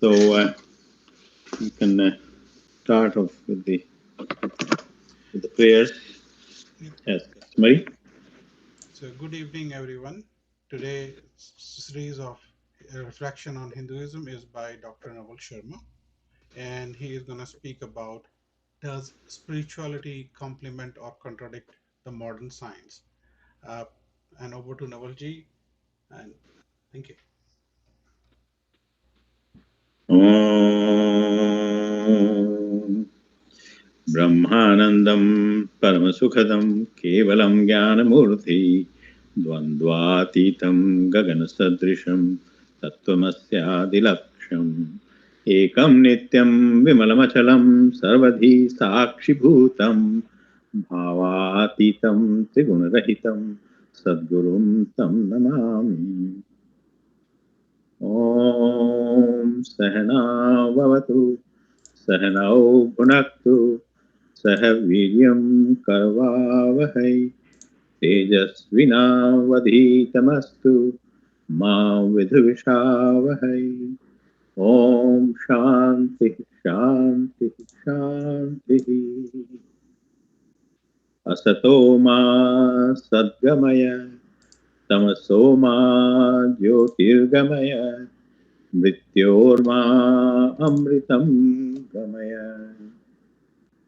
So you can start off with the prayers as customary. So, good evening, everyone. Today's series of reflection on Hinduism is by Dr. Nawal Sharma, and he is going to speak about does spirituality complement or contradict the modern science? Uh, and over to Nawalji, and thank you. Om Brahmanandam Paramasukadam Kevalam Jnanamurthy Dvandvatitam Gaganasadrisham Tattvamasya Ekam Nityam Vimalamachalam Sarvadhi Sakshibhutam Bhavatitam Triguణrahitam Sadgurum Tam Namami. Om Sahana Vavatu Sahanau Bhunaktu Sahaviryam Karvavahai Tejasvinavadhitamastu Ma Vidhuvishavahai. Om Shanti Shanti Shanti. Asato Ma Sadgamaya Tamaso Ma Jyotirgamaya Mrityorma Amritam Gamaya.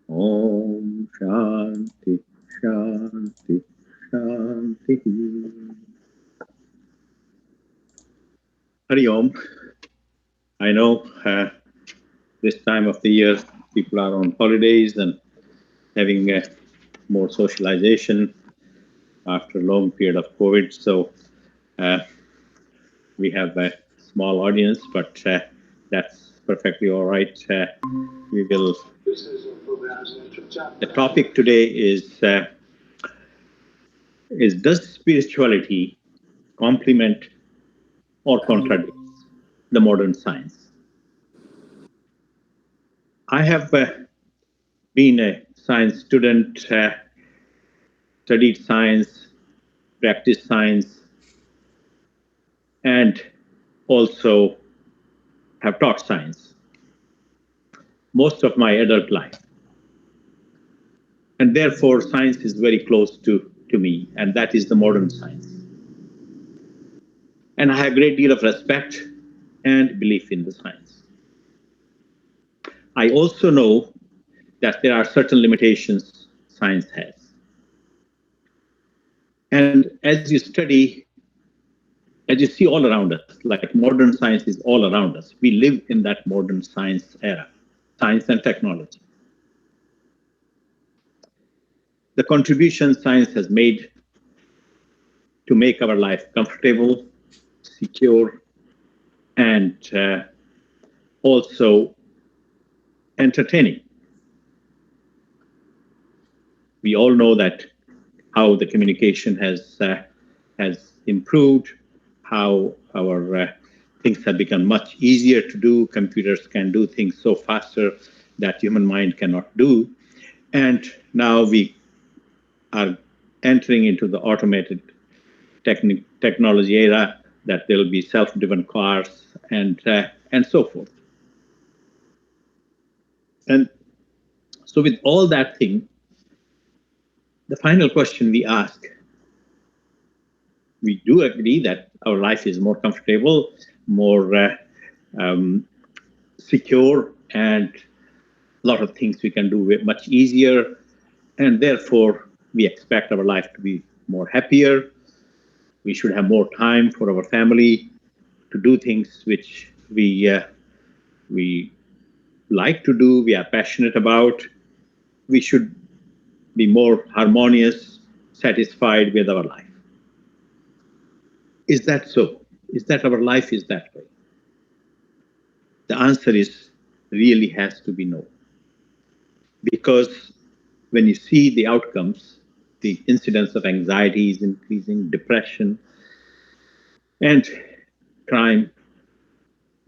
Om Shanti Shanti Shanti. Hari Om. I know this time of the year people are on holidays and having more socialization after a long period of COVID. So uh, we have a small audience, but that's perfectly all right. We will. The topic today is does spirituality complement or contradict the modern science? I have been a science student, studied science, practiced science, and also have taught science most of my adult life. And therefore, science is very close to me, and that is the modern science. And I have a great deal of respect and belief in the science. I also know that there are certain limitations science has. And as you study, as you see all around us, like modern science is all around us. We live in that modern science era, science and technology. The contribution science has made to make our life comfortable, secure, and also entertaining. We all know that how the communication has improved, how our things have become much easier to do. Computers can do things so faster that human mind cannot do. And now we are entering into the automated technology era that there will be self-driven cars and so forth. And so with all that thing, the final question we ask, we do agree that our life is more comfortable, more secure, and a lot of things we can do much easier. And therefore, we expect our life to be more happier. We should have more time for our family to do things which we like to do, we are passionate about. We should be more harmonious, satisfied with our life. Is that so? Is that our life is that way? The answer is really has to be no. Because when you see the outcomes, the incidence of anxiety is increasing, depression, and crime,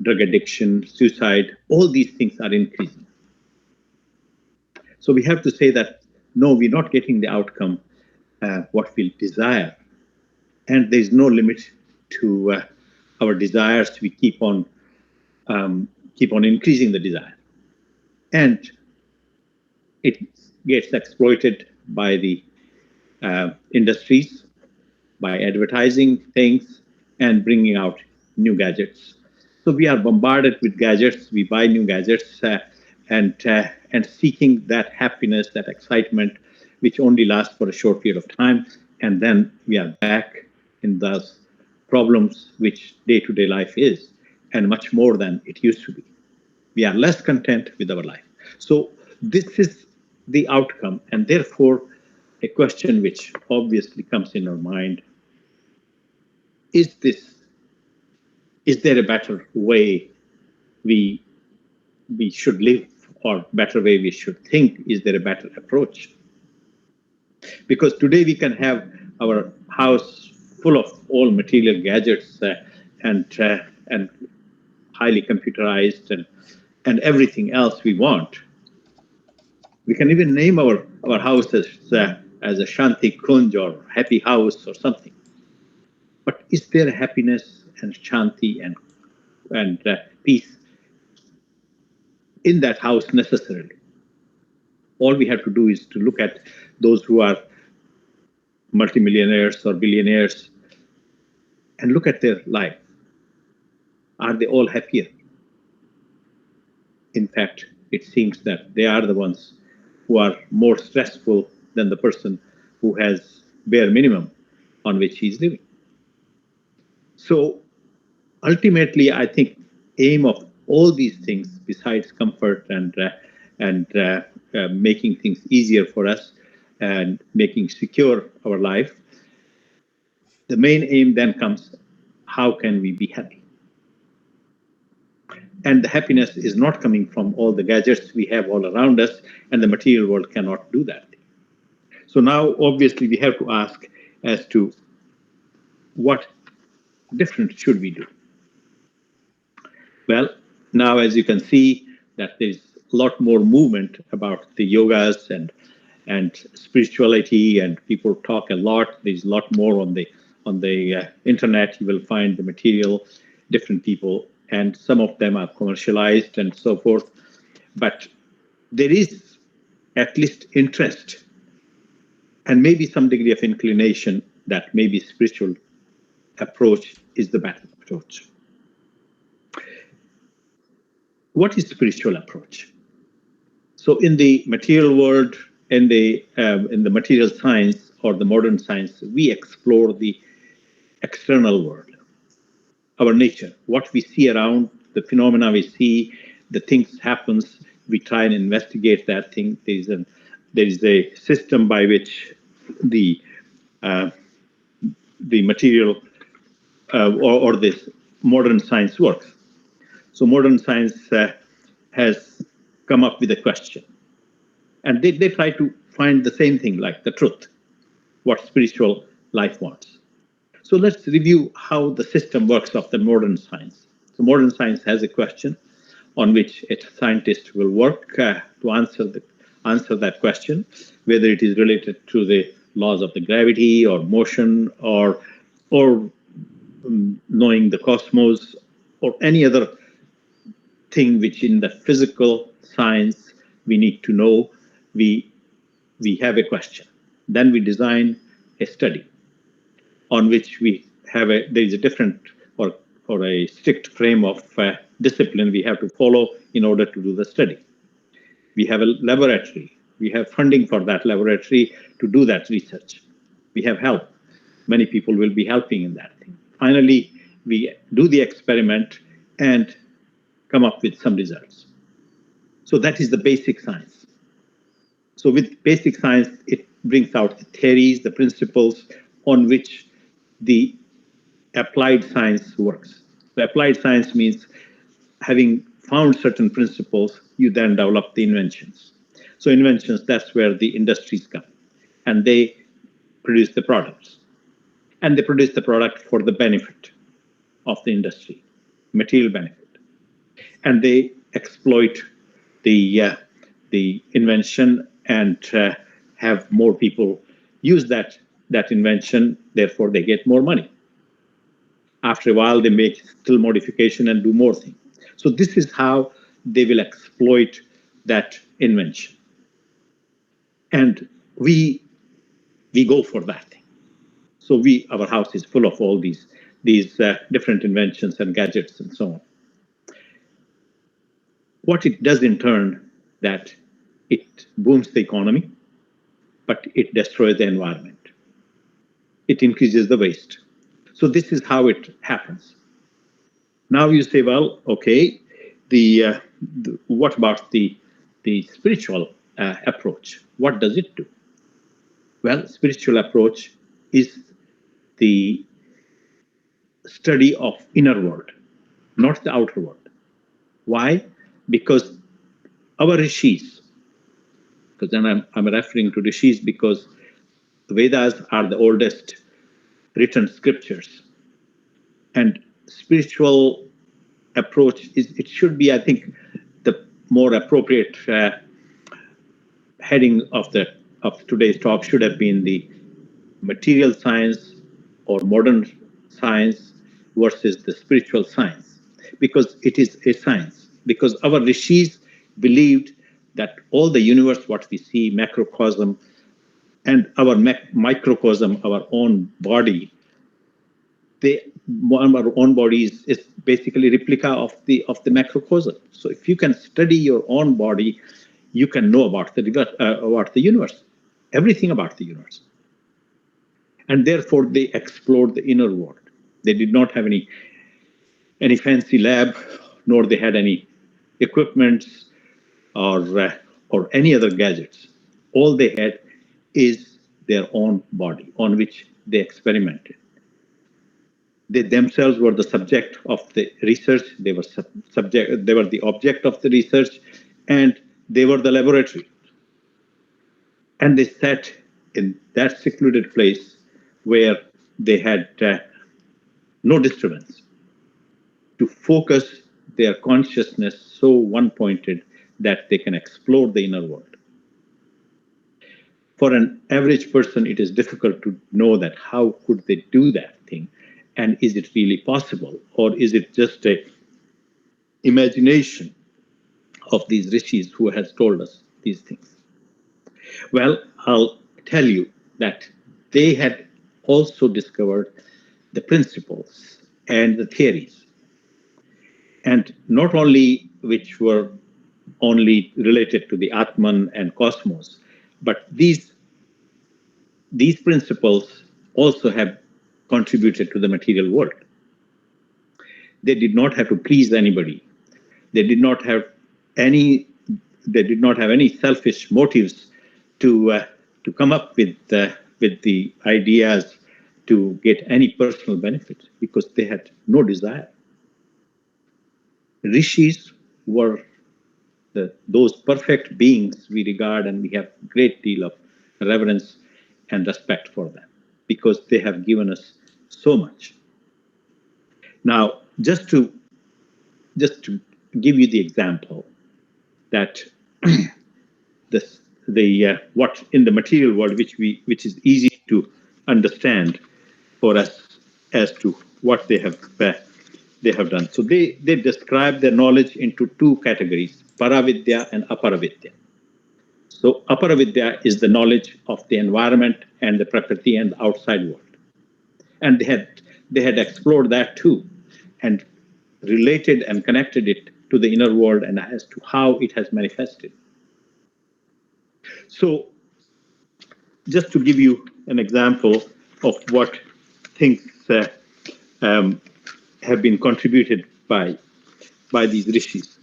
drug addiction, suicide, all these things are increasing. So we have to say that, no, we're not getting the outcome, what we desire. And there's no limit to our desires. We keep on keep on increasing the desire. And it gets exploited by the industries, by advertising things and bringing out new gadgets. So we are bombarded with gadgets. We buy new gadgets and seeking that happiness, that excitement, which only lasts for a short period of time, and then we are back in those problems which day-to-day life is, and much more than it used to be. We are less content with our life. So this is the outcome, and therefore a question which obviously comes in our mind: is this is there a better way we we should live, or better way we should think? Is there a better approach? Because today we can have our house full of all material gadgets and highly computerized and everything else we want. We can even name our house as a Shanti Kunj or happy house or something. But is there happiness and Shanti and peace in that house necessarily? All we have to do is to look at those who are multimillionaires or billionaires and look at their life. Are they all happier? In fact, it seems that they are the ones who are more stressful than the person who has bare minimum on which he is living. So ultimately, I think aim of all these things, besides comfort and making things easier for us and making secure our life, the main aim then comes: how can we be happy? And the happiness is not coming from all the gadgets we have all around us, and the material world cannot do that. So now, obviously, we have to ask as to what different should we do. Well, now as you can see that there's a lot more movement about the yogas and spirituality, and people talk a lot. There's a lot more on the internet. You will find the material, different people, and some of them are commercialized and so forth. But there is at least interest and maybe some degree of inclination that maybe spiritual approach is the better approach. What is spiritual approach? So in the material world, in the material science or the modern science, we explore the external world, our nature, what we see around, the phenomena we see, the things happens. We try and investigate that thing. There is a system by which the uh, the material or this modern science works. So modern science has come up with a question, and they try to find the same thing, like the truth, what spiritual life wants. So let's review how the system works of the modern science. So modern science has a question on which a scientist will work to answer that question, whether it is related to the laws of the gravity or motion or knowing the cosmos or any other thing which in the physical science we need to know. We have a question. Then we design a study on which we have there is a different or a strict frame of discipline we have to follow in order to do the study. We have a laboratory. We have funding for that laboratory to do that research. We have help. Many people will be helping in that thing. Finally, we do the experiment and come up with some results. So that is the basic science. So with basic science, it brings out the theories, the principles on which the applied science works. The applied science means having found certain principles, you then develop the inventions. So inventions, that's where the industries come, and they produce the products. And they produce the product for the benefit of the industry, material benefit. And they exploit the invention and have more people use that invention. Therefore, they get more money. After a while, they make still modification and do more things. So this is how they will exploit that invention. And we go for that thing. So our house is full of all these different inventions and gadgets and so on. What it does in turn, that it booms the economy, but it destroys the environment. It increases the waste. So this is how it happens. Now you say, well, okay, what about the spiritual approach? What does it do? Well, spiritual approach is the study of inner world, not the outer world. Why? Because our rishis, because then I'm referring to rishis because the Vedas are the oldest written scriptures, and spiritual approach is, it should be, I think, the more appropriate heading of today's talk should have been the material science or modern science versus the spiritual science, because it is a science. Because our rishis believed that all the universe, what we see, macrocosm, and our microcosm, our own body, our own body is basically replica of the macrocosm. So if you can study your own body, you can know about the universe, everything about the universe. And therefore they explored the inner world. They did not have any fancy lab, nor they had any equipments or any other gadgets. All they had is their own body on which they experimented. They themselves were the subject of the research. They were subject. They were the object of the research, and they were the laboratory. And they sat in that secluded place where they had no disturbance to focus their consciousness so one-pointed that they can explore the inner world. For an average person, it is difficult to know that how could they do that thing, and is it really possible, or is it just a imagination of these rishis who has told us these things? Well, I'll tell you that they had also discovered the principles and the theories, and not only which were only related to the Atman and cosmos, but these principles also have contributed to the material world. They did not have to please anybody. They did not have any. They did not have any selfish motives to come up with the ideas to get any personal benefit, because they had no desire. Rishis were those perfect beings we regard, and we have a great deal of reverence and respect for them because they have given us so much. Now, just to give you the example that what in the material world, which is easy to understand for us as to what they have done. So they describe their knowledge into two categories: paravidya and aparavidya. So aparavidya is the knowledge of the environment and the prakriti and the outside world, and they had explored that too, and related and connected it to the inner world and as to how it has manifested. So just to give you an example of what things um, have been contributed by these rishis.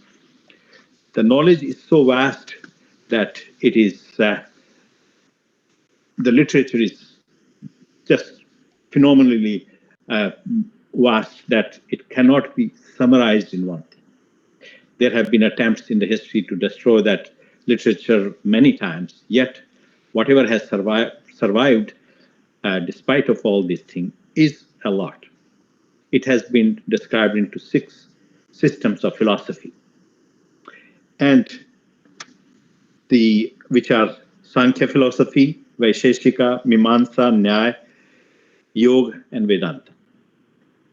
The knowledge is so vast that it is the literature is just phenomenally uh, vast that it cannot be summarized in one thing. There have been attempts in the history to destroy that literature many times, yet whatever has survived despite of all these things is a lot. It has been described into 6 systems of philosophy, and which are Sankhya philosophy, Vaisheshika, Mimamsa, Nyaya, Yoga, and Vedanta.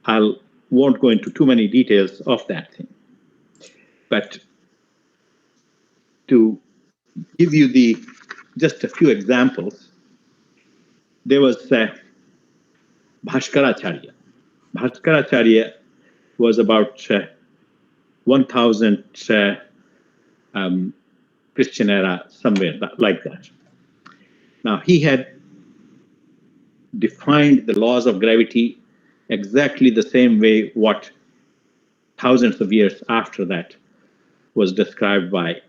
I won't go into too many details of that thing. But to give you just a few examples, there was Bhaskaracharya. Bhaskaracharya was about 1000 Christian era, somewhere like that. Now, he had defined the laws of gravity exactly the same way what thousands of years after that was described by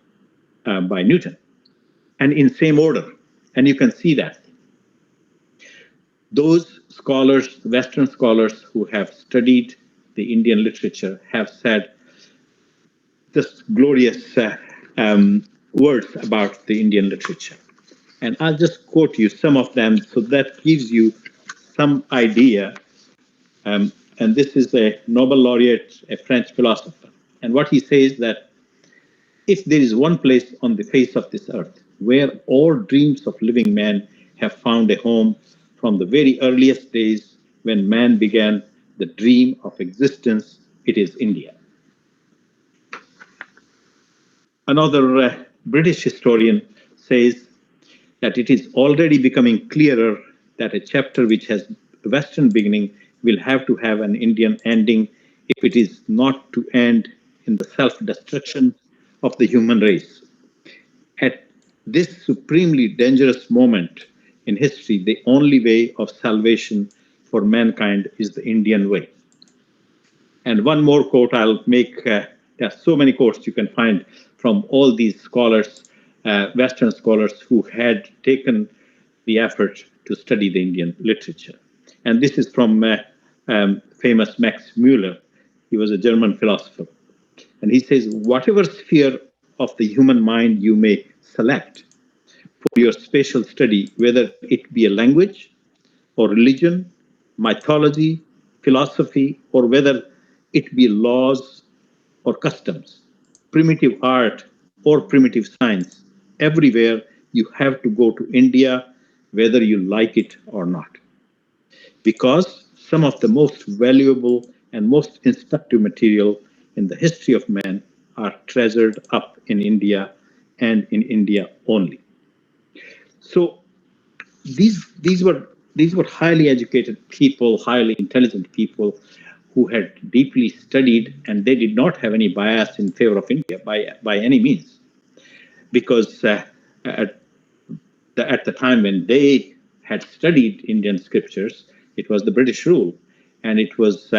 Newton, and in same order. And you can see that those scholars, Western scholars who have studied the Indian literature, have said this glorious words about the Indian literature. And I'll just quote you some of them so that gives you some idea. And this is a Nobel laureate, a French philosopher. And what he says that if there is one place on the face of this earth where all dreams of living man have found a home from the very earliest days when man began the dream of existence, it is India. Another British historian says that it is already becoming clearer that a chapter which has a Western beginning will have to have an Indian ending if it is not to end in the self destruction of the human race. At this supremely dangerous moment in history, the only way of salvation for mankind is the Indian way. And one more quote I'll make. There are so many quotes you can find from all these scholars, Western scholars who had taken the effort to study the Indian literature. And this is from famous Max Muller. He was a German philosopher. And he says, whatever sphere of the human mind you may select for your spatial study, whether it be a language or religion, mythology, philosophy, or whether it be laws or customs, primitive art or primitive science, everywhere you have to go to India, whether you like it or not. Because some of the most valuable and most instructive material in the history of man are treasured up in India and in India only. So these were highly educated people, highly intelligent people who had deeply studied, and they did not have any bias in favor of India by any means, because at at the time when they had studied Indian scriptures, it was the British rule, and it was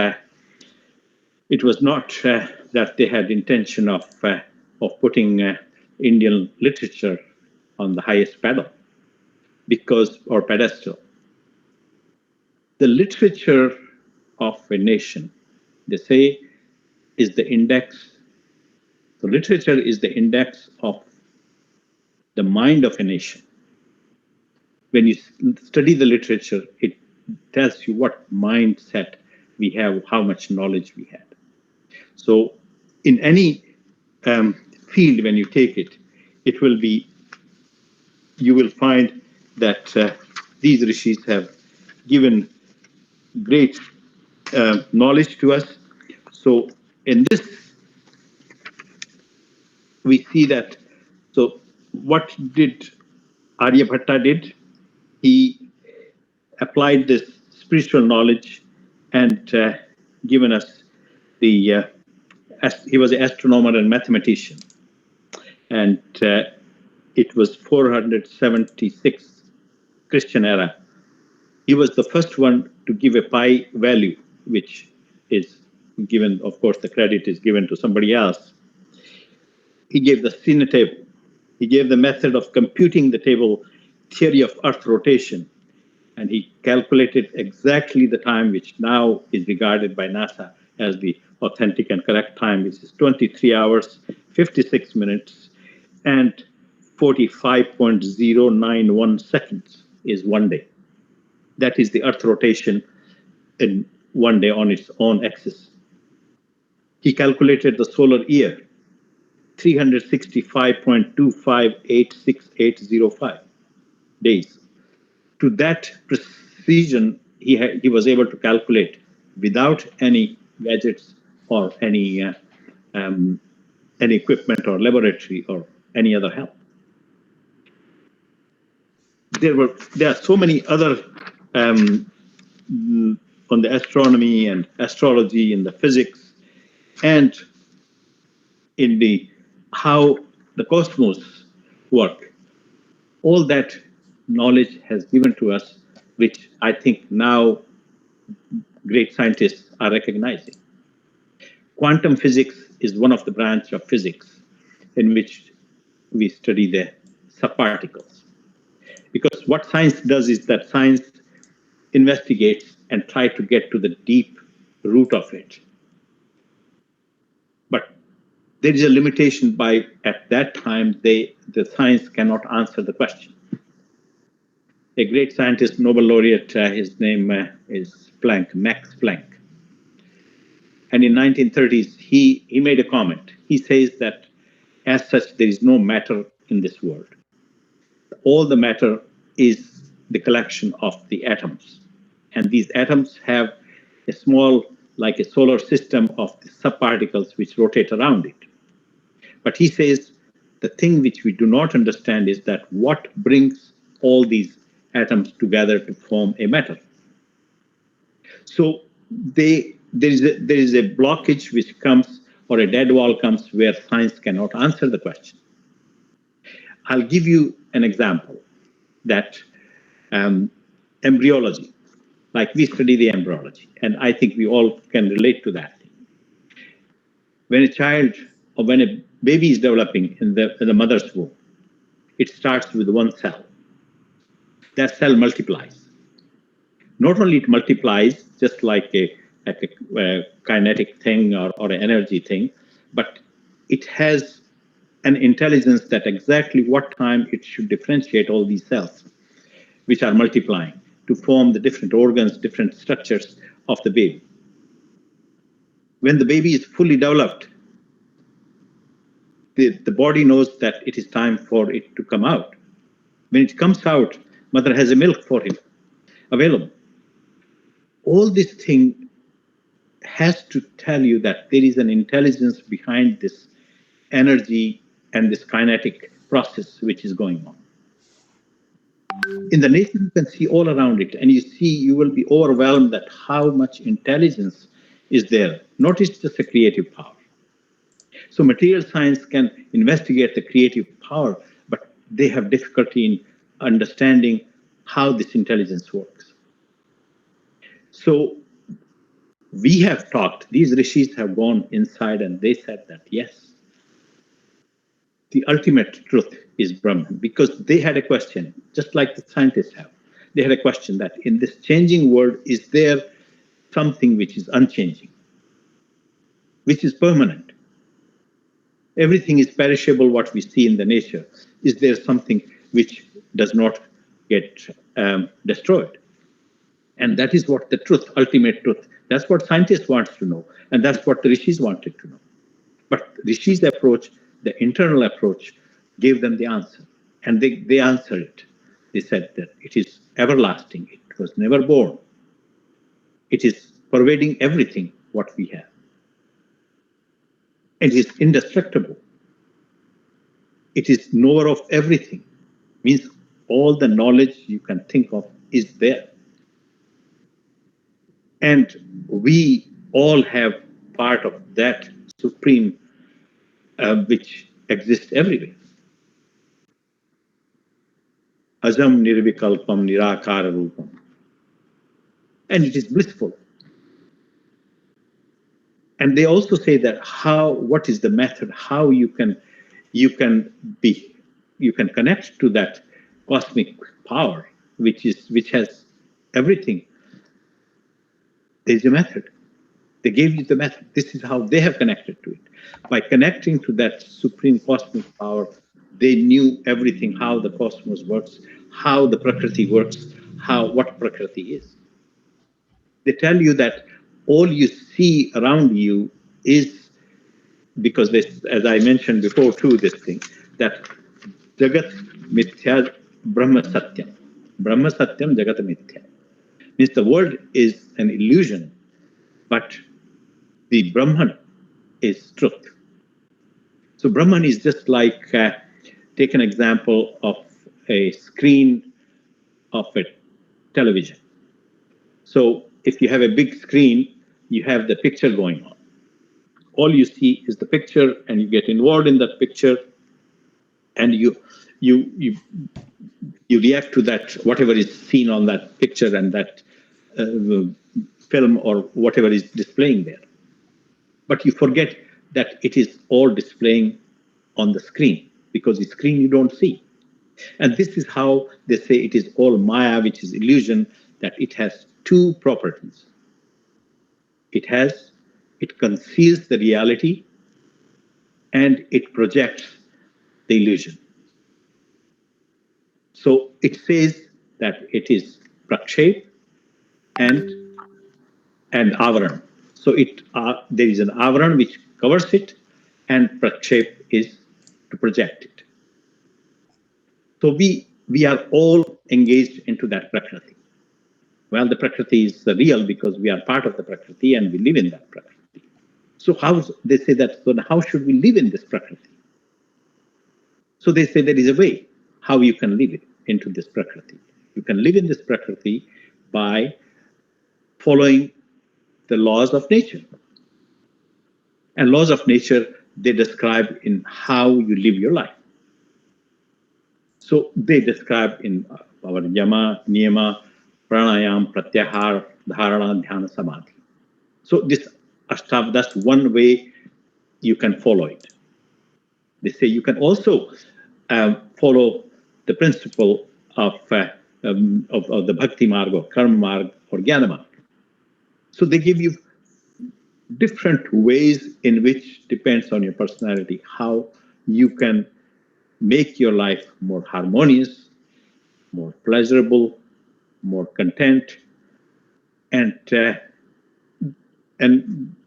not that they had intention of putting Indian literature on the highest pedestal. The literature of a nation, they say, is the index. The literature is the index of the mind of a nation. When you study the literature, it tells you what mindset we have, how much knowledge we had. So, in any field, when you take it, it will be, you will find that these rishis have given great knowledge to us. So, in this, we see that. So, what did Aryabhatta did? He applied this spiritual knowledge and given us the. He was an astronomer and mathematician, and it was 476 Christian era. He was the first one to give a pi value, which is given, of course, the credit is given to somebody else. He gave the Sine table. He gave the method of computing the table, theory of Earth rotation, and he calculated exactly the time which now is regarded by NASA as the authentic and correct time, which is 23 hours, 56 minutes, and 45.091 seconds is one day. That is the Earth rotation in one day on its own axis. He calculated the solar year, 365.2586805 days. To that precision, he was able to calculate without any gadgets or any any equipment or laboratory or any other help. There are so many other um, on the astronomy and astrology and the physics and in the how the cosmos work. All that knowledge has given to us, which I think now great scientists are recognizing. Quantum physics is one of the branch of physics in which we study the subparticles. Because what science does is that science investigates and try to get to the deep root of it. But there is a limitation by at that time the science cannot answer the question. A great scientist, Nobel laureate, his name is Max Planck. And in 1930s, he made a comment. He says that as such, there is no matter in this world. All the matter is the collection of the atoms. And these atoms have a small, like a solar system of the subparticles which rotate around it. But he says the thing which we do not understand is that what brings all these atoms together to form a matter. So there is a blockage which comes, or a dead wall comes, where science cannot answer the question. I'll give you an example that embryology, like we study the embryology, and I think we all can relate to that. When a child or when a baby is developing in the mother's womb, it starts with one cell. That cell multiplies. Not only it multiplies just like a kinetic thing or an energy thing, but it has an intelligence that exactly what time it should differentiate all these cells, which are multiplying to form the different organs, different structures of the baby. When the baby is fully developed, the body knows that it is time for it to come out. When it comes out, mother has a milk for him available. All this thing has to tell you that there is an intelligence behind this energy and this kinetic process which is going on. In the nature, you can see all around it, and you will be overwhelmed at how much intelligence is there. Not just a creative power. So material science can investigate the creative power, but they have difficulty in understanding how this intelligence works. So we have talked, these rishis have gone inside and they said that, yes, the ultimate truth is Brahman, because they had a question, just like the scientists have. They had a question that in this changing world, is there something which is unchanging, which is permanent? Everything is perishable, what we see in the nature. Is there something which does not get destroyed? And that is what the truth, ultimate truth, that's what scientists want to know. And that's what the rishis wanted to know. But rishis' approach, the internal approach, gave them the answer. And they answered it. They said that it is everlasting. It was never born. It is pervading everything, what we have. It is indestructible. It is knower of everything. Means all the knowledge you can think of is there. And we all have part of that supreme which exists everywhere. Ajam nirvikalpam nirakara rupam. And it is blissful. And they also say that what is the method, how you can connect to that cosmic power, which has everything. There's a method. They gave you the method. This is how they have connected to it. By connecting to that supreme cosmic power, they knew everything, how the cosmos works, how the Prakriti works, what Prakriti is. They tell you that all you see around you is because this, as I mentioned before too, this thing, that Jagat Mithya Brahma Satyam. Brahma Satyam Jagat Mithya. Means the world is an illusion, but the Brahman is truth. So Brahman is just like, take an example of a screen of a television. So if you have a big screen, you have the picture going on. All you see is the picture, and you get involved in that picture, and you you you react to that whatever is seen on that picture and that uh, film or whatever is displaying there. But you forget that it is all displaying on the screen, because the screen you don't see. And this is how they say it is all Maya, which is illusion, that it has two properties. It has, it conceals the reality, and it projects the illusion. So it says that it is prakshep and avaran. So there is an avaran which covers it, and prakshep is to project it. So we are all engaged into that prakriti. Well, the prakriti is real because we are part of the prakriti and we live in that prakriti. So how they say that? So how should we live in this prakriti? So they say there is a way how you can live it into this prakriti. You can live in this prakriti by following the laws of nature. And laws of nature they describe in how you live your life. So they describe in our yama, niyama, pranayam, pratyahar, dharana, dhyana, samadhi. So this ashtav, that's one way you can follow it. They say you can also follow the principle of the bhakti marg or karma marg or jnana marg. So they give you different ways in which depends on your personality how you can make your life more harmonious, more pleasurable, more content, and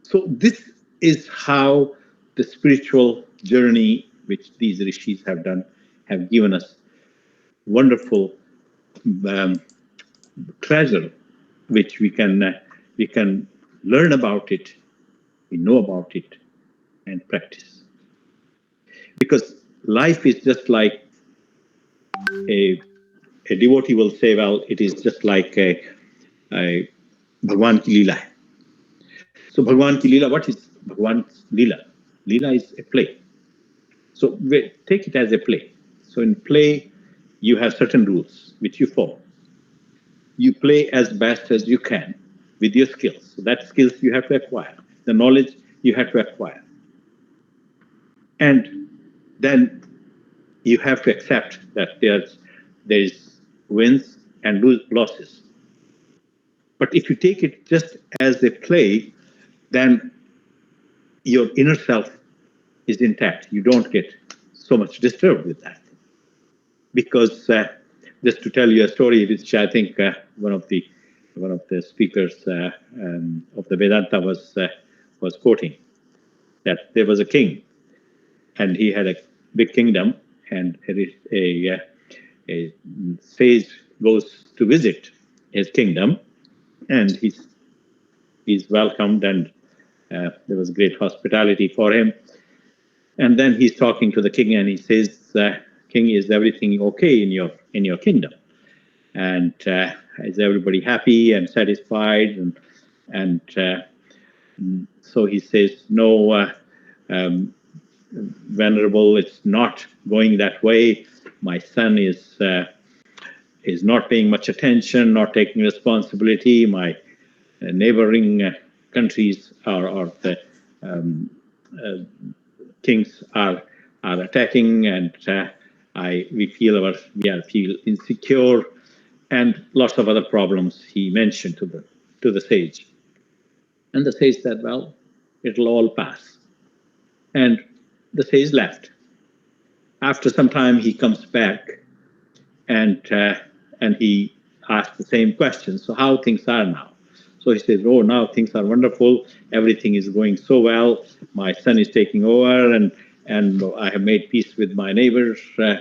so this is how the spiritual journey which these rishis have done have given us wonderful um, treasure which we can learn about it, we know about it, and practice. Because life is just like a a devotee will say, well, it is just like a Bhagwan ki Leela. So Bhagwan ki Leela, what is Bhagwan's Leela? Leela is a play. So we take it as a play. So in play, you have certain rules which you follow. You play as best as you can with your skills. So that skills you have to acquire, the knowledge you have to acquire. And then you have to accept that there's wins and losses. But if you take it just as a play, then your inner self is intact. You don't get so much disturbed with that. Because just to tell you a story, which I think one of the speakers of the Vedanta was quoting, that there was a king, and he had a big kingdom, and a sage goes to visit his kingdom, and he's welcomed, and there was great hospitality for him. And then he's talking to the king, and he says, "King, is everything okay in your kingdom? And is everybody happy and satisfied?" And so he says, "No, venerable, it's not going that way. My son is not paying much attention, not taking responsibility. My neighboring countries or the kings are attacking, and we feel insecure, and lots of other problems he mentioned to the sage. And the sage said, well, it'll all pass. And the sage left. After some time, he comes back, and he asked the same question. So how things are now? So he says, oh, now things are wonderful. Everything is going so well. My son is taking over, and I have made peace with my neighbors,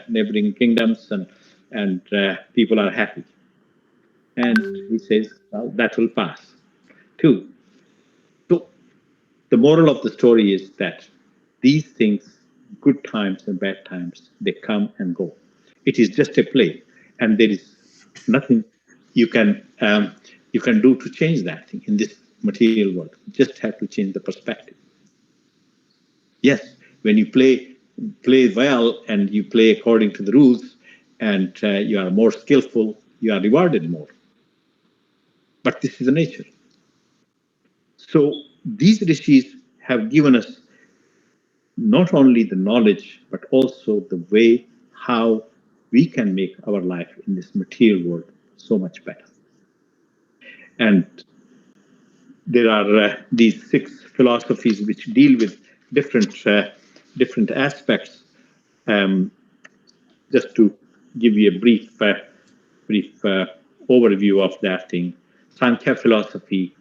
neighboring kingdoms, and people are happy. And he says, well, that will pass too. So the moral of the story is that these things good times and bad times, they come and go. It is just a play, and there is nothing you can you can do to change that thing in this material world. You just have to change the perspective. Yes, when you play well and you play according to the rules, and you are more skillful, you are rewarded more. But this is the nature. So these rishis have given us not only the knowledge, but also the way how we can make our life in this material world so much better. And there are these six philosophies which deal with different aspects. Um, just to give you a brief overview of that thing, Sankhya philosophy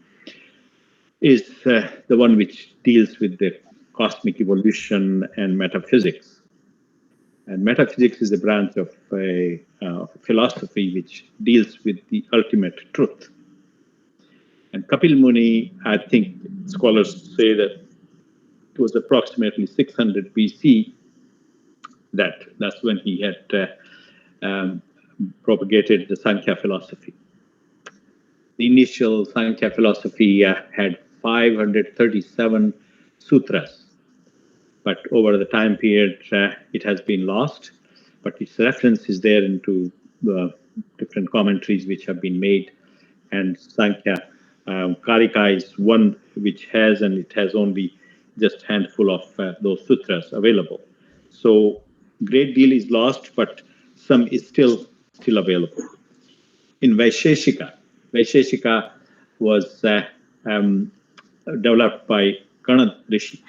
is the one which deals with the cosmic evolution and metaphysics. And metaphysics is a branch of a philosophy which deals with the ultimate truth. And Kapil Muni, I think scholars say that it was approximately 600 BC that's when he had propagated the Sankhya philosophy. The initial Sankhya philosophy had 537 sutras, but over the time period, it has been lost. But its reference is there into different commentaries which have been made. And Sankhya Karika is one which has, and it has only just handful of those sutras available. So great deal is lost, but some is still available. In Vaisheshika was developed by Kanad Rishi,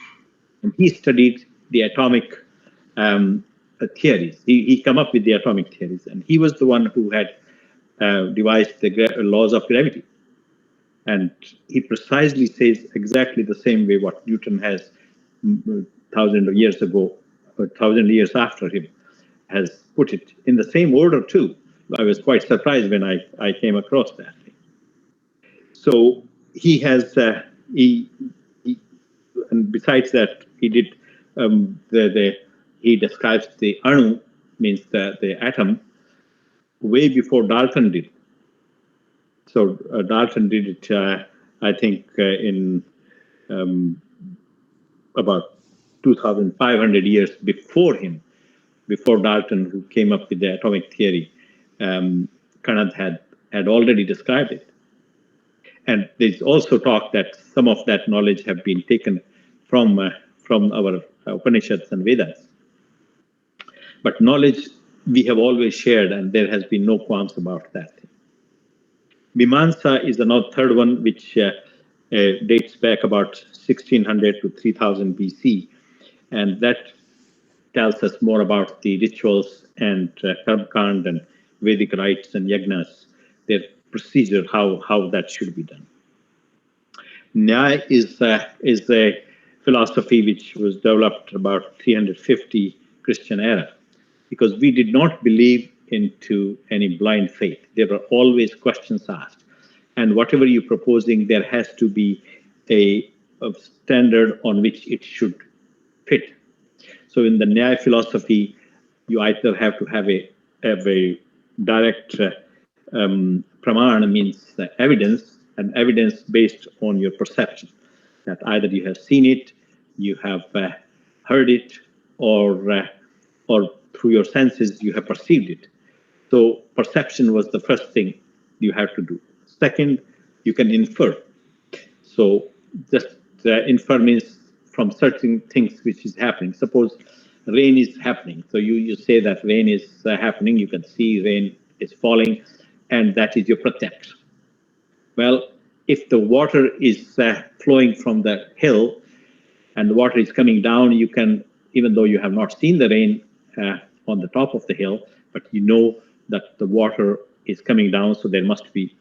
and he studied the atomic theories. He came up with the atomic theories, and he was the one who had devised the laws of gravity. And he precisely says exactly the same way what Newton has 1,000 years ago, or 1,000 years after him, has put it in the same order too. I was quite surprised when I came across that. So he has, he and besides that, he did he describes the anu, means the atom, way before Dalton did. So Dalton did it, I think, in about 2,500 years before him, before Dalton, who came up with the atomic theory. Kanad had already described it. And there's also talk that some of that knowledge have been taken from our Upanishads and Vedas. But knowledge we have always shared, and there has been no qualms about that. Mimamsa is another third one, which dates back about 1600 to 3000 BC, and that tells us more about the rituals and karmakand and Vedic rites and yagnas, their procedure, how that should be done. Nyaya is a philosophy which was developed about 350 Christian era, because we did not believe into any blind faith. There were always questions asked, and whatever you're proposing, there has to be a standard on which it should fit. So in the Nyaya philosophy, you either have to have a direct pramana, means the evidence, and evidence based on your perception. That either you have seen it, you have heard it, or through your senses you have perceived it. So perception was the first thing you have to do. Second, you can infer. So just infer means from certain things which is happening. Suppose rain is happening. So you say that rain is happening. You can see rain is falling, and that is your pratyaksh. Well, if the water is flowing from the hill and the water is coming down, you can, even though you have not seen the rain on the top of the hill, but you know that the water is coming down, so there must be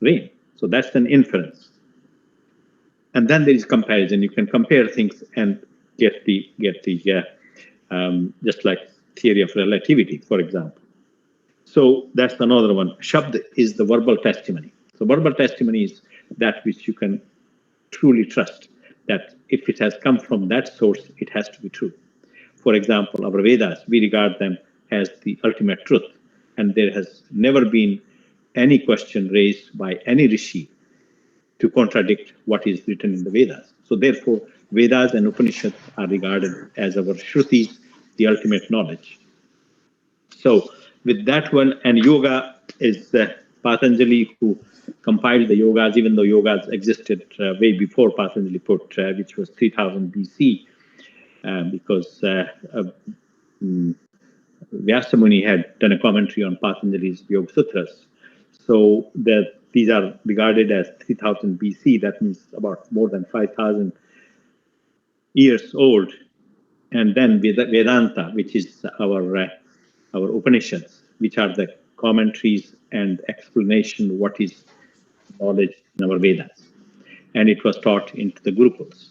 rain. So that's an inference. And then there is comparison. You can compare things and get the just like theory of relativity, for example. So that's another one. Shabd is the verbal testimony. So verbal testimony is that which you can truly trust, that if it has come from that source, it has to be true. For example, our Vedas, we regard them as the ultimate truth, and there has never been any question raised by any rishi to contradict what is written in the Vedas. So, therefore, Vedas and Upanishads are regarded as our Shrutis, the ultimate knowledge. So, with that one, and yoga is Patanjali who compiled the yogas, even though yogas existed way before Patanjali put, which was 3000 BC, because Vyasamuni had done a commentary on Patanjali's Yoga Sutras. So that these are regarded as 3000 BC. That means about more than 5000 years old. And then Vedanta, which is our Upanishads, which are the commentaries and explanation what is knowledge in our Vedas, and it was taught into the Gurukuls.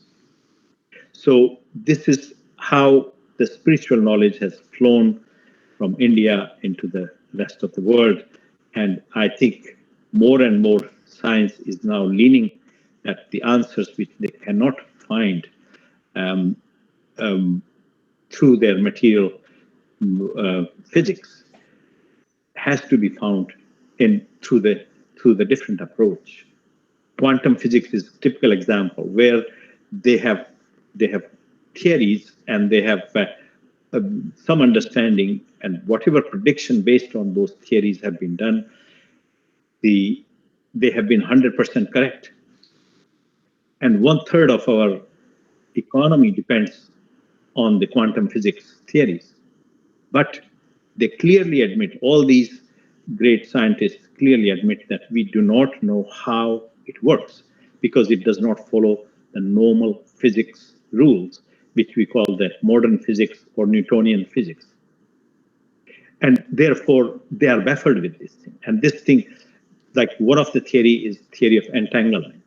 So this is how the spiritual knowledge has flown from India into the rest of the world. And I think more and more science is now leaning that the answers which they cannot find um, um, through their material physics has to be found in through the different approach. Quantum physics is a typical example where they have they have theories and they have some understanding, and whatever prediction based on those theories have been done, the they have been 100% correct. And one third of our economy depends on the quantum physics theories. But they clearly admit, all these great scientists clearly admit that we do not know how it works because it does not follow the normal physics rules, which we call the modern physics or Newtonian physics. And therefore, they are baffled with this thing. And this thing, like one of the theory is theory of entanglement,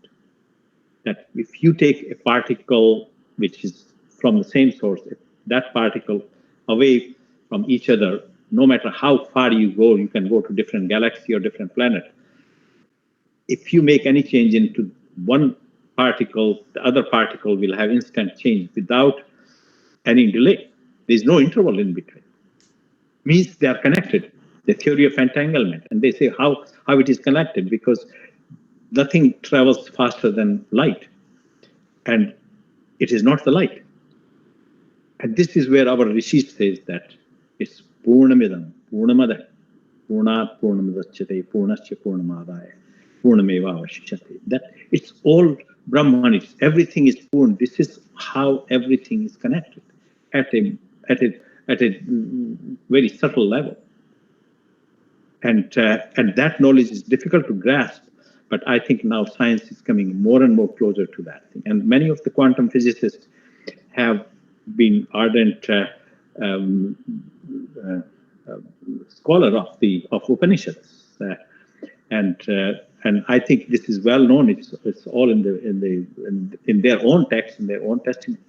that if you take a particle which is from the same source, if that particle away from each other, no matter how far you go, you can go to different galaxy or different planet. If you make any change into one particle, the other particle will have instant change without any delay. There's no interval in between. Means they are connected. The theory of entanglement, and they say how it is connected because nothing travels faster than light, and it is not the light. And this is where our Rishi says that it's Purnamidam, Purnamada, Purnat Purnamadachyate, Purnasya Purnamadaya, Purnameva Avashishate. That it's all Brahman, it's everything is Purn. This is how everything is connected at a at a at a very subtle level. And that knowledge is difficult to grasp, but I think now science is coming more and more closer to that thing. And many of the quantum physicists have been ardent um, uh, scholar of Upanishads, and I think this is well known. It's all in their own text, in their own testimony.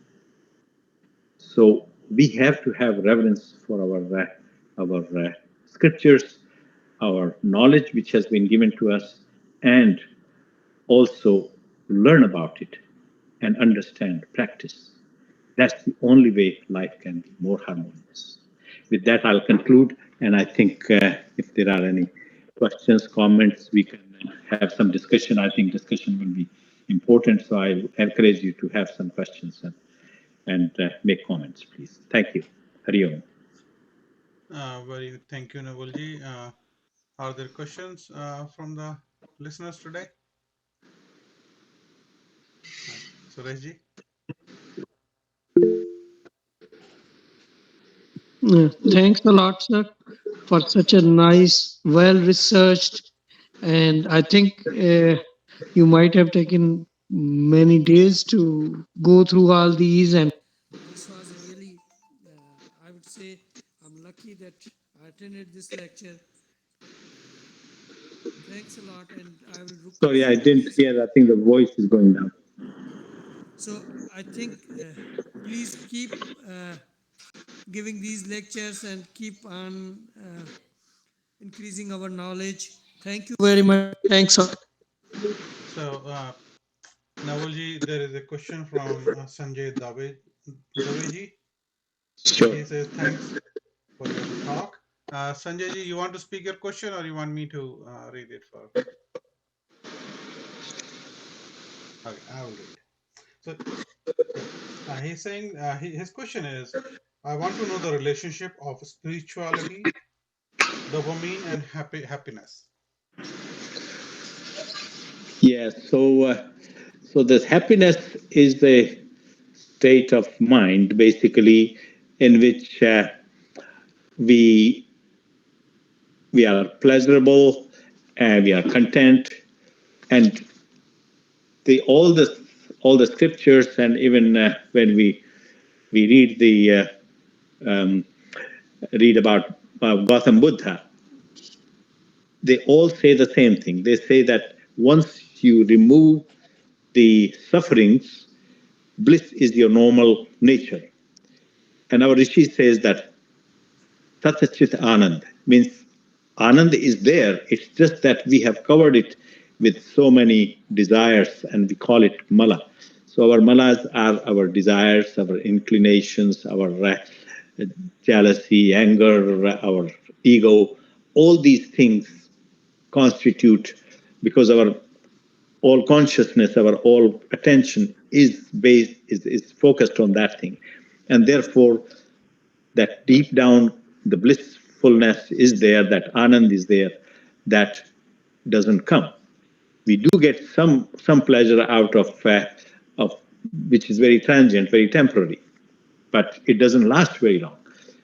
So we have to have reverence for our scriptures, our knowledge which has been given to us, and also learn about it and understand, practice. That's the only way life can be more harmonious. With that, I'll conclude, and I think if there are any questions, comments, we can have some discussion. I think discussion will be important, so I encourage you to have some questions and make comments, please. Thank you. Hari Om. Very thank you, Nawalji. Are there questions from the listeners today? Sureshji? Thanks a lot, sir, for such a nice, well researched, and I think you might have taken many days to go through all these. And this was really, I would say, I'm lucky that I attended this lecture. Thanks a lot, and I will Sorry, request I you, didn't please. hear. I think the voice is going down. So I think, please keep giving these lectures and keep on increasing our knowledge. Thank you very much. Thanks a lot. So, Nawalji, there is a question from Sanjay Daveji. So Sure. he says, thanks for your talk. Sanjay ji, you want to speak your question or you want me to read it for? Okay, I will read. So yeah, he's saying his question is, I want to know the relationship of spirituality, dopamine, and happiness. Yeah. So this happiness is the state of mind, basically, in which we we are pleasurable, and we are content, and the all the scriptures, and even when we um, read about Gautam Buddha, they all say the same thing. They say that once you remove the sufferings, bliss is your normal nature. And our Rishi says that Tatachit Anand means Anand is there. It's just that we have covered it with so many desires and we call it mala. So our malas are our desires, our inclinations, our jealousy, anger, our ego. All these things constitute, because our all consciousness, our all attention is focused on that thing, and therefore that deep down the blissfulness is there, that anand is there, that doesn't come. We do get some pleasure out of which is very transient, very temporary, but it doesn't last very long.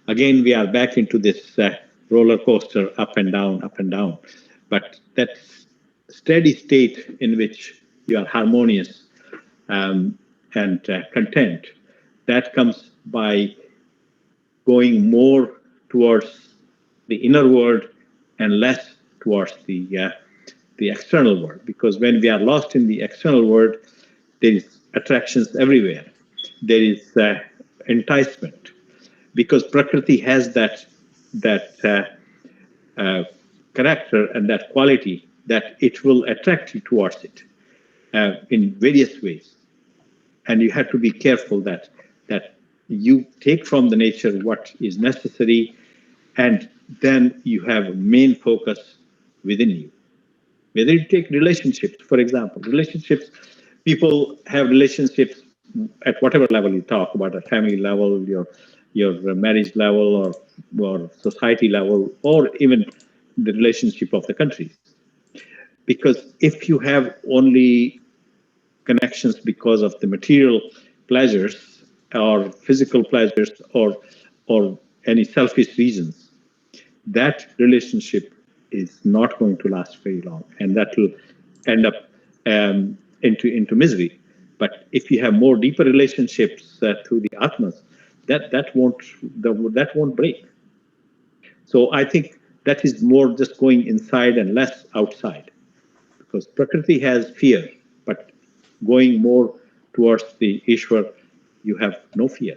Again, we are back into this roller coaster, up and down. But that steady state in which you are harmonious and content, that comes by going more towards the inner world and less towards the external world. Because when we are lost in the external world, there is attractions everywhere. There is enticement, because Prakriti has that character and that quality that it will attract you towards it in various ways, and you have to be careful that you take from the nature what is necessary, and then you have a main focus within you. Whether you take relationships, for example, relationships, people have relationships at whatever level you talk about, a family level, your marriage level, or society level, or even the relationship of the countries. Because if you have only connections because of the material pleasures or physical pleasures, or any selfish reasons, that relationship is not going to last very long, and that will end up into misery. But if you have more deeper relationships through the atmas, that won't break. So I think that is more just going inside and less outside, because Prakriti has fear, but going more towards the Ishwar, you have no fear.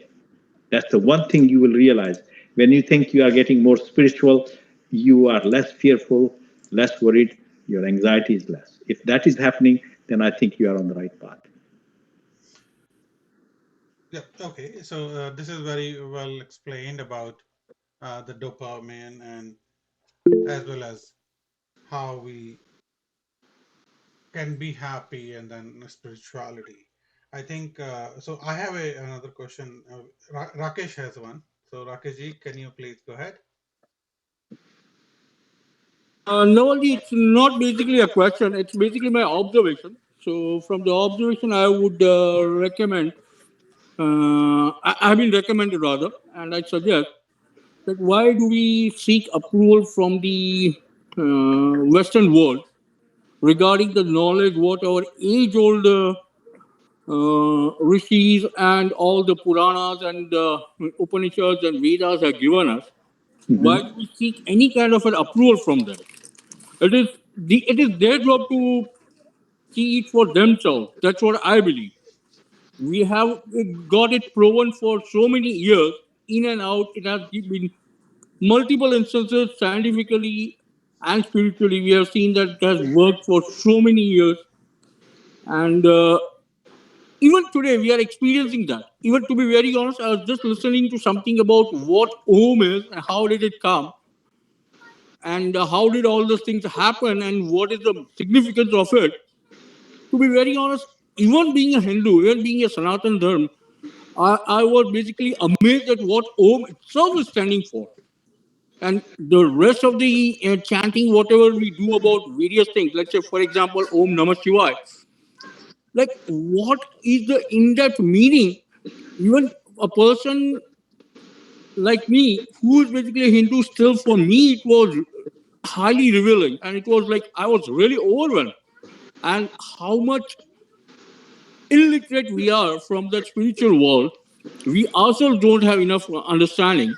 That's the one thing you will realize. When you think you are getting more spiritual, you are less fearful, less worried, your anxiety is less. If that is happening, then I think you are on the right path. Yeah, okay. So this is very well explained about the dopamine and as well as how we can be happy and then spirituality. I think so. I have another question. Rakesh has one. So Rakesh ji, can you please go ahead? No, it's not basically a question. It's basically my observation. So, from the observation, I would recommend, I've been recommended rather, and I suggest that why do we seek approval from the Western world regarding the knowledge what our age old rishis and all the Puranas and Upanishads and Vedas have given us? Why do we seek any kind of an approval from them? It is their job to see it for themselves. That's what I believe. We have got it proven for so many years, in and out. It has been multiple instances scientifically and spiritually. We have seen that it has worked for so many years, and even today we are experiencing that. Even to be very honest, I was just listening to something about what Om is and how did it come, and how did all those things happen, and what is the significance of it. To be very honest, even being a Hindu, even being a Sanatan Dharma, I was basically amazed at what Om itself is standing for. And the rest of the chanting, whatever we do about various things, let's say, for example, Om Namah Shivaya, like what is the in-depth meaning? Even a person like me, who is basically a Hindu, still for me, it was highly revealing. And it was like I was really overwhelmed. And how much illiterate we are from that spiritual world, we ourselves don't have enough understanding.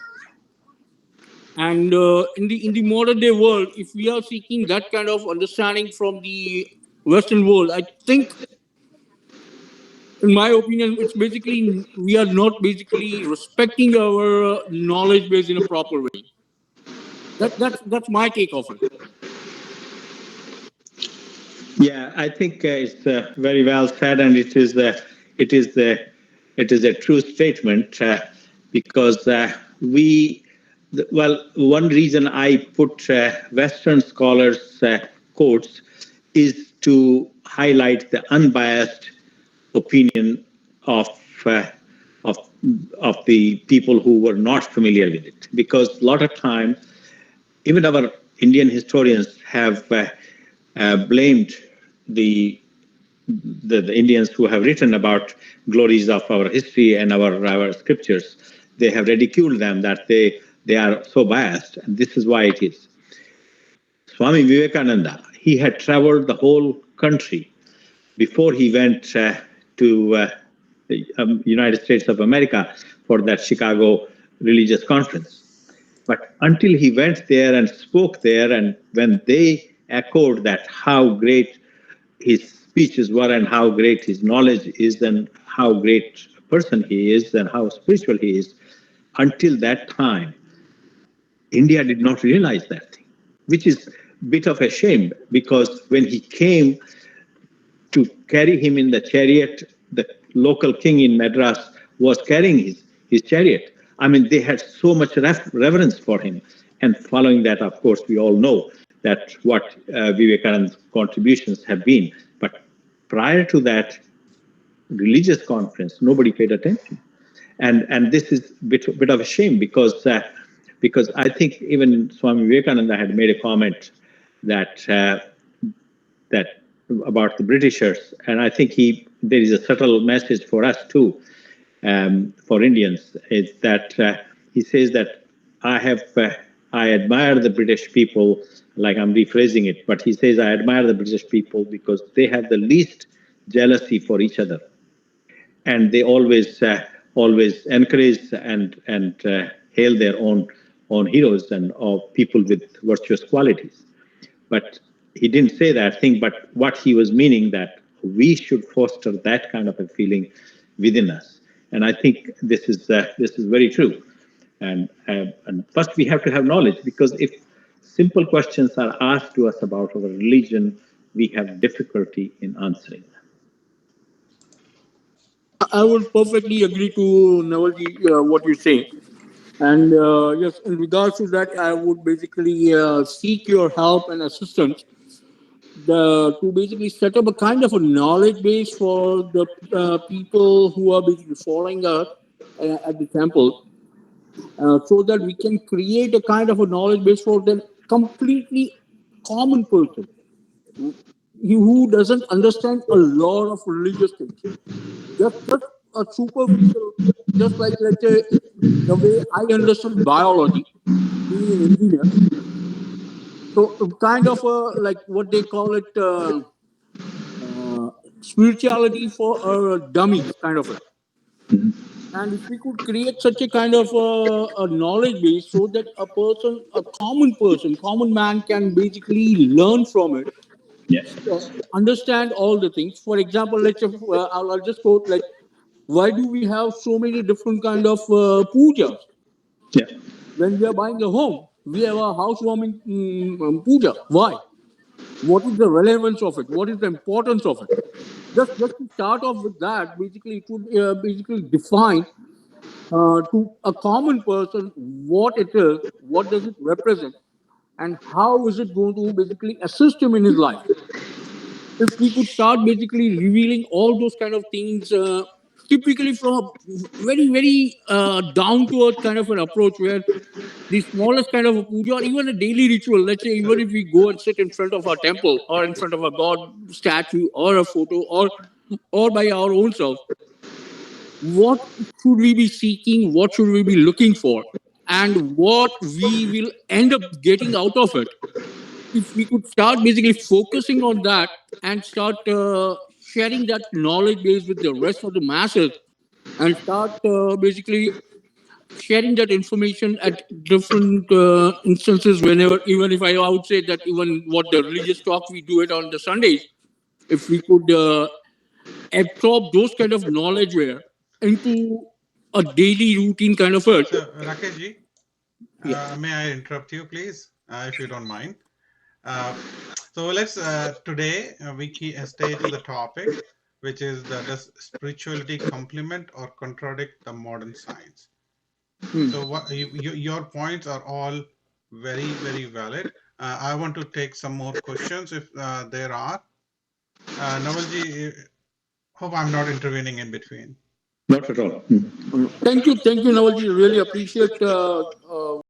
And in the modern day world, if we are seeking that kind of understanding from the Western world, I think, in my opinion, it's basically we are not basically respecting our knowledge base in a proper way. That's my take of it. Yeah, I think it's very well said, and it is the it is a true statement because well, one reason I put Western scholars' quotes is to highlight the unbiased opinion of uh, of of the people who were not familiar with it, because a lot of time even our Indian historians have blamed the, the Indians who have written about glories of our history and our scriptures. They have ridiculed them that they are so biased, and this is why it is. Swami Vivekananda, he had traveled the whole country before he went to the United States of America for that Chicago religious conference. But until he went there and spoke there, and when they echoed that how great his speeches were and how great his knowledge is and how great a person he is and how spiritual he is, until that time, India did not realize that thing, which is a bit of a shame, because when he came to carry him in the chariot, the local king in Madras was carrying his chariot. I mean, they had so much reverence for him. And following that, of course, we all know that what Vivekananda's contributions have been. But prior to that religious conference, nobody paid attention. And this is a bit of a shame, because I think even Swami Vivekananda had made a comment that that about the Britishers, and I think there is a subtle message for us too, for Indians, is that he says that I admire the British people, like I'm rephrasing it, but he says I admire the British people because they have the least jealousy for each other, and they always encourage and hail their own heroes and people with virtuous qualities. But he didn't say that thing. But what he was meaning that we should foster that kind of a feeling within us, and I think this is very true. And first we have to have knowledge, because if simple questions are asked to us about our religion, we have difficulty in answering them. I would perfectly agree to Nawalji, what you say. And yes, in regards to that, I would basically seek your help and assistance to basically set up a kind of a knowledge base for the people who are basically following us at the temple, so that we can create a kind of a knowledge base for the completely common person who doesn't understand a lot of religious things. Just a superficial, just like, let's say, the way I understand biology, being an engineer. So kind of like what they call it, uh, spirituality for dummies, kind of it. And if we could create such a kind of a knowledge base, so that a common person, common man, can basically learn from it, Yes. understand all the things. For example, let's say, I'll just quote, like, why do we have so many different kind of pujas? Yeah. When we are buying a home, we have a housewarming puja. Why? What is the relevance of it? What is the importance of it? Just to start off with that, basically it would basically define to a common person what it is, what does it represent, and how is it going to basically assist him in his life. If we could start basically revealing all those kind of things, typically from a very down to earth kind of an approach, where the smallest kind of a puja or even a daily ritual, let's say even if we go and sit in front of our temple or in front of a god statue or a photo, or by our own self, what should we be seeking, what should we be looking for, and what we will end up getting out of it. If we could start basically focusing on that and start sharing that knowledge base with the rest of the masses, and start basically sharing that information at different instances, whenever, even if I would say that even what the religious talk we do it on the Sundays, if we could absorb those kind of knowledge where into a daily routine kind of it. So, Rakesh ji, Yeah. may I interrupt you, please, if you don't mind? So let's today stay to the topic, which is does spirituality complement or contradict the modern science? So what your points are all very valid. I want to take some more questions if there are. Nawalji, hope I'm not intervening in between. Not at all. Thank you, Nawalji. Really appreciate